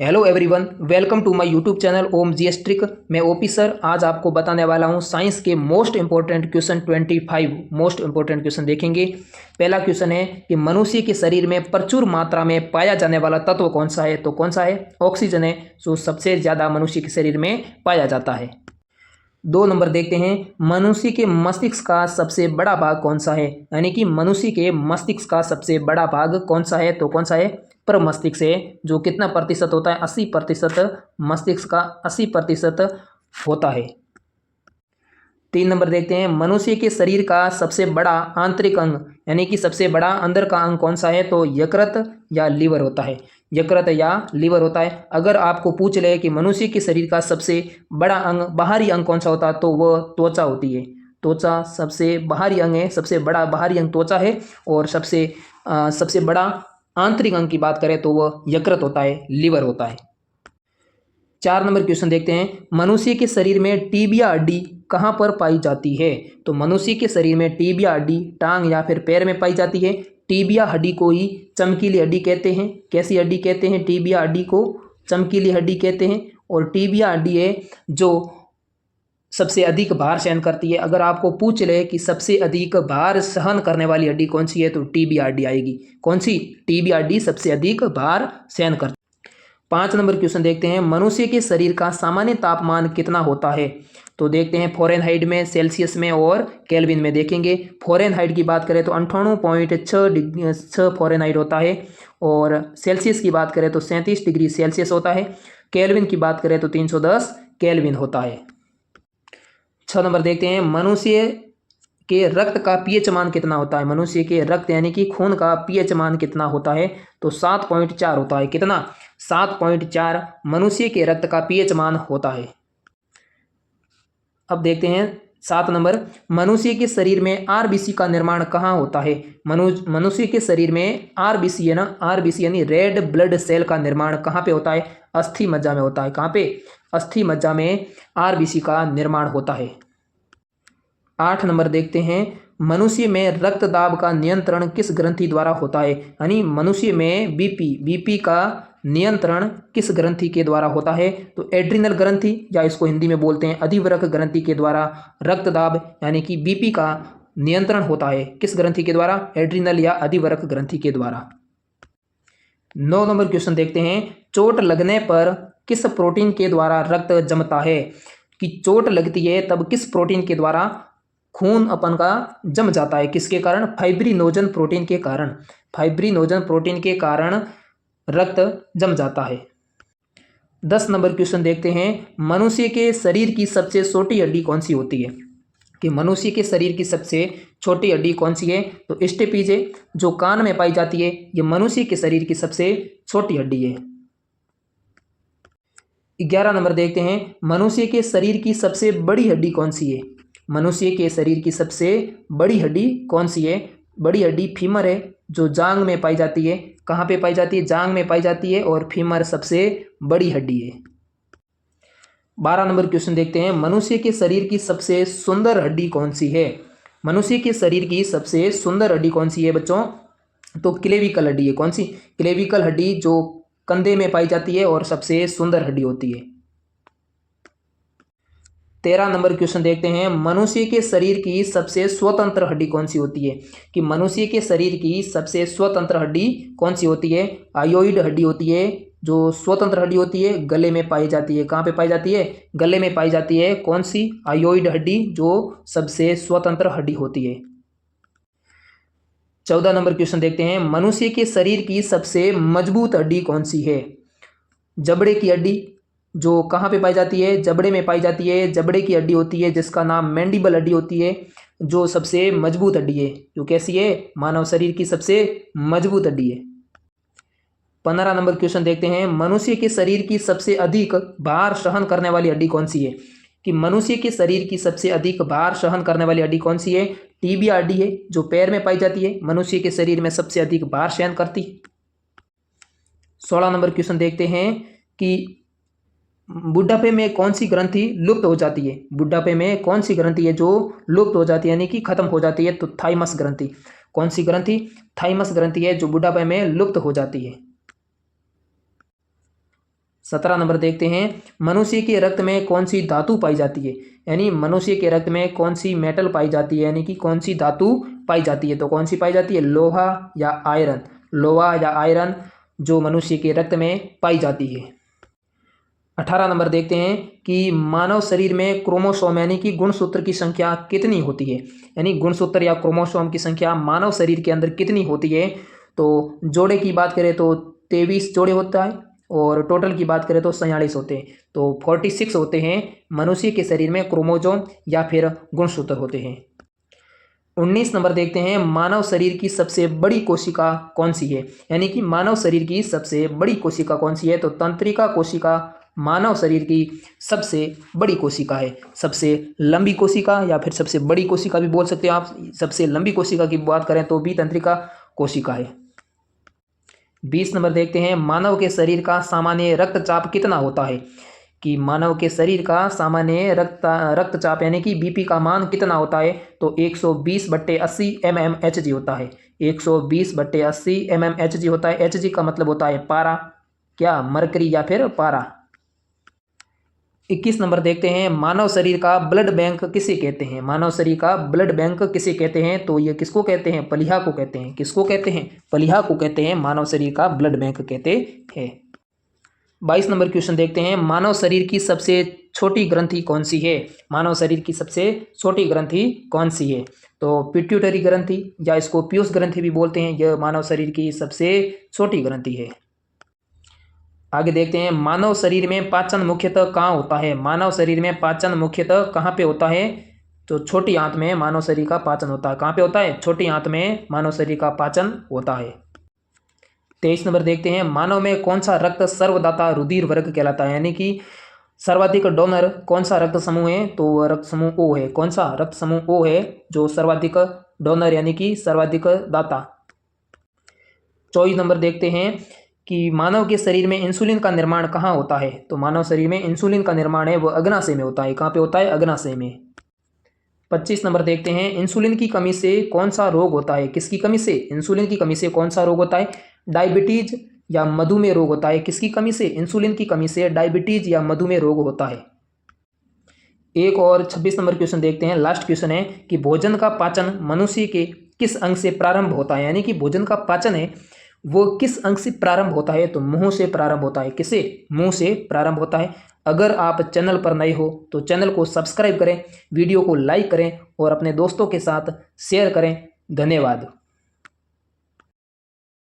Hello everyone, welcome to my YouTube channel Om GS trick. मैं OP sir आज आपको बताने वाला हूं साइंस के most important question 25 most important question देखेंगे। पहला क्वेश्चन है कि मनुष्य के शरीर में प्रचुर मात्रा में पाया जाने वाला तत्व कौन सा है? तो कौन सा है? ऑक्सीजन है, जो सबसे ज़्यादा मनुष्य के शरीर में पाया जाता है। 2 नंबर देखते हैं, मनुष्य के मस्तिष्क का सबसे बड़ा भाग कौन सा है? यानी कि मनुष्य के मस्तिष्क का सबसे बड़ा भाग कौन सा है? तो कौन सा है? प्रमस्तिष्क है, जो कितना प्रतिशत होता है? 80%। मस्तिष्क का 80% होता है। 3 नंबर देखते हैं, मनुष्य के शरीर का सबसे बड़ा आंतरिक अंग यानी कि सबसे बड़ा अंदर का अंग कौन सा है? तो यकृत या लीवर होता है। यकृत या लीवर होता है। अगर आपको पूछ ले कि मनुष्य के शरीर का सबसे बड़ा अंग, बाहरी अंग कौन सा होता है? तो वह त्वचा होती है। त्वचा सबसे बाहरी अंग है, सबसे बड़ा बाहरी अंग त्वचा है। और सबसे बड़ा आंतरिक अंग की बात करें तो वह यकृत होता है, लीवर होता है। 4 नंबर क्वेश्चन देखते हैं, मनुष्य के शरीर में टीबिया हड्डी कहाँ पर पाई जाती है? तो मनुष्य के शरीर में टीबिया हड्डी टांग या फिर पैर में पाई जाती है। टीबिया हड्डी को ही चमकीली हड्डी कहते हैं। कैसी हड्डी कहते हैं? टीबिया हड्डी को चमकीली हड्डी कहते हैं। और टीबिया हड्डी है जो सबसे अधिक भार सहन करती है। अगर आपको पूछ ले कि सबसे अधिक भार सहन करने वाली हड्डी कौन सी है, तो टीबिया हड्डी आएगी। कौन सी? टीबिया हड्डी सबसे अधिक भार सहन करती है। 5 नंबर क्वेश्चन देखते हैं, मनुष्य के शरीर का सामान्य तापमान कितना होता है? तो देखते हैं, फ़ारेनहाइट में, सेल्सियस में और केल्विन में देखेंगे। फ़ारेनहाइट की बात करें तो 98.6 फ़ारेनहाइट होता है। और सेल्सियस की बात करें तो 37 डिग्री सेल्सियस होता है। केल्विन की बात करें तो 310 केल्विन होता है। 6 नंबर देखते हैं, मनुष्य के रक्त का पीएच मान कितना होता है? मनुष्य के रक्त यानी कि खून का पीएच मान कितना होता है? तो 7.4 होता है। कितना? 7.4 मनुष्य के रक्त का पीएच मान होता है। अब देखते हैं 7 नंबर, मनुष्य के शरीर में आरबीसी का निर्माण कहाँ होता है? मनुष्य के शरीर में आरबीसी है ना, आरबीसी यानी रेड ब्लड सेल का निर्माण कहाँ पे होता है? अस्थि मज्जा में होता है। कहाँ पे? अस्थि मज्जा में आरबीसी का निर्माण होता है। 8 नंबर देखते हैं, मनुष्य में रक्त दाब का नियंत्रण किस ग्रंथि द्वारा होता है? यानी मनुष्य में बीपी का नियंत्रण किस ग्रंथि के द्वारा होता है? तो एड्रिनल ग्रंथि, या इसको हिंदी में बोलते हैं अधिवृक्क ग्रंथि के द्वारा रक्त दाब यानी कि बीपी का नियंत्रण होता है। किस ग्रंथि के द्वारा? एड्रिनल या अधिवृक्क ग्रंथि के द्वारा। 9 नंबर क्वेश्चन देखते हैं, चोट लगने पर किस प्रोटीन के द्वारा रक्त जमता है? कि चोट लगती है तब किस प्रोटीन के द्वारा खून अपन का जम जाता है? किसके कारण? फाइब्रिनोजन प्रोटीन के कारण। फाइब्रिनोजन प्रोटीन के कारण रक्त जम जाता है। 10 नंबर क्वेश्चन देखते हैं, मनुष्य के शरीर की सबसे छोटी हड्डी कौन सी होती है? कि मनुष्य के शरीर की सबसे छोटी हड्डी कौन सी है? तो स्टेपीज है, जो कान में पाई जाती है। ये मनुष्य के शरीर की सबसे छोटी हड्डी है। 11 नंबर देखते हैं, मनुष्य के शरीर की सबसे बड़ी हड्डी कौन सी है? मनुष्य के शरीर की सबसे बड़ी हड्डी कौन सी है? बड़ी हड्डी फीमर है, जो जांग में पाई जाती है। कहाँ पे पाई जाती है? जांग में पाई जाती है। और फीमर सबसे बड़ी हड्डी है। 12 नंबर क्वेश्चन देखते हैं, मनुष्य के शरीर की सबसे सुंदर हड्डी कौन सी है? मनुष्य के शरीर की सबसे सुंदर हड्डी कौन सी है बच्चों? तो क्लेविकल हड्डी है। कौन सी? क्लेविकल हड्डी, जो कंधे में पाई जाती है और सबसे सुंदर हड्डी होती है। 13 नंबर क्वेश्चन देखते हैं, मनुष्य के शरीर की सबसे स्वतंत्र हड्डी कौन सी होती है? कि मनुष्य के शरीर की सबसे स्वतंत्र हड्डी कौन सी होती है? आयोइड हड्डी होती है, जो स्वतंत्र हड्डी होती है, गले में पाई जाती है। कहाँ पे पाई जाती है? गले में पाई जाती है। कौन सी? आयोइड हड्डी, जो सबसे स्वतंत्र हड्डी होती है। 14 नंबर क्वेश्चन देखते हैं, मनुष्य के शरीर की सबसे मजबूत हड्डी कौन सी है? जबड़े की हड्डी, जो कहाँ पे पाई जाती है? जबड़े में पाई जाती है। जबड़े की हड्डी होती है, जिसका नाम मैंडिबल हड्डी होती है, जो सबसे मजबूत हड्डी है। जो कैसी है? मानव शरीर की सबसे मजबूत हड्डी है। 15 नंबर क्वेश्चन देखते हैं, मनुष्य के शरीर की सबसे अधिक भार सहन करने वाली हड्डी कौन सी है? कि मनुष्य के शरीर की सबसे अधिक भार सहन करने वाली हड्डी कौन सी है? टीबिया हड्डी है, जो पैर में पाई जाती है। मनुष्य के शरीर में सबसे अधिक भार सहन करती है। 16 नंबर क्वेश्चन देखते हैं कि बुढ़ापे में कौन सी ग्रंथि लुप्त हो जाती है? बुढ़ापे में कौन सी ग्रंथि है जो लुप्त हो जाती है यानी कि खत्म हो जाती है? तो थाइमस ग्रंथि। कौन सी ग्रंथि? थाइमस ग्रंथि है, जो बुढ़ापे में लुप्त हो जाती है। 17 नंबर देखते हैं, मनुष्य के रक्त में कौन सी धातु पाई जाती है, यानी मनुष्य के रक्त में कौन सी मेटल पाई जाती है, यानी कि कौन सी धातु पाई जाती है। तो कौन सी पाई जाती है, लोहा या आयरन, लोहा या आयरन जो मनुष्य के रक्त में पाई जाती है। 18 नंबर देखते हैं कि मानव शरीर में क्रोमोसोम यानी कि गुणसूत्र की संख्या कितनी होती है, यानी गुणसूत्र या क्रोमोसोम की संख्या मानव शरीर के अंदर कितनी होती है। तो जोड़े की बात करें तो 23 जोड़े होता है और टोटल की बात करें तो 46 होते हैं। तो 46 होते हैं मनुष्य के शरीर में क्रोमोसोम या फिर गुणसूत्र होते हैं। 19 नंबर देखते हैं, मानव शरीर की सबसे बड़ी कोशिका कौन सी है, यानी कि मानव शरीर की सबसे बड़ी कोशिका कौन सी है। तो तंत्रिका कोशिका मानव शरीर की सबसे बड़ी कोशिका है। सबसे लंबी कोशिका या फिर सबसे बड़ी कोशिका भी बोल सकते हैं आप। सबसे लंबी कोशिका की बात करें तो भी तंत्रिका कोशिका है। 20 नंबर देखते हैं, मानव के शरीर का सामान्य रक्तचाप कितना होता है, कि मानव के शरीर का सामान्य रक्तचाप यानी कि बीपी का मान कितना होता है। तो 120/80 mmHg होता है। 120/80 mmHg होता है। Hg का मतलब होता है पारा, क्या मरकरी या फिर पारा। 21 नंबर देखते हैं, मानव शरीर का ब्लड बैंक किसे कहते हैं, मानव शरीर का ब्लड बैंक किसे कहते हैं। तो ये किसको कहते हैं, प्लीहा को कहते हैं। किसको कहते हैं, प्लीहा को कहते हैं मानव शरीर का ब्लड बैंक कहते हैं। 22 नंबर क्वेश्चन देखते हैं, मानव शरीर की सबसे छोटी ग्रंथि कौन सी है, मानव शरीर की सबसे छोटी ग्रंथि कौन सी है। तो पिट्यूटरी ग्रंथि या इसको पीयूष ग्रंथि भी बोलते हैं, यह मानव शरीर की सबसे छोटी ग्रंथि है। आगे देखते हैं, मानव शरीर में पाचन मुख्यतः कहाँ होता है, मानव शरीर में पाचन मुख्यतः कहाँ पे होता है। तो छोटी आंत में मानव शरीर का पाचन होता है। कहाँ पे होता है, छोटी आंत में मानव शरीर का पाचन होता है। 23 नंबर देखते हैं, मानव में कौन सा रक्त सर्वदाता रुधिर वर्ग कहलाता है, यानी कि सर्वाधिक डोनर कौन सा रक्त समूह है। तो वह रक्त समूह ओ है। कौन सा रक्त समूह ओ है जो सर्वाधिक डोनर यानी कि सर्वाधिक दाता। 24 नंबर देखते हैं कि मानव के शरीर में इंसुलिन का निर्माण कहाँ होता है। तो मानव शरीर में इंसुलिन का निर्माण है वो अग्नाशय में होता है। कहाँ पे होता है, अग्नाशय में। 25 नंबर देखते हैं, इंसुलिन की कमी से कौन सा रोग होता है, किसकी कमी से, इंसुलिन की कमी से कौन सा रोग होता है। डायबिटीज या मधुमेह रोग होता है। किसकी कमी से, इंसुलिन की कमी से डायबिटीज या मधुमेह रोग होता है। एक और 26 नंबर क्वेश्चन देखते हैं, लास्ट क्वेश्चन है कि भोजन का पाचन मनुष्य के किस अंग से प्रारंभ होता है, यानी कि भोजन का पाचन है वो किस अंग से प्रारंभ होता है। तो मुंह से प्रारंभ होता है। किसे, मुंह से प्रारंभ होता है। अगर आप चैनल पर नए हो तो चैनल को सब्सक्राइब करें, वीडियो को लाइक करें और अपने दोस्तों के साथ शेयर करें। धन्यवाद।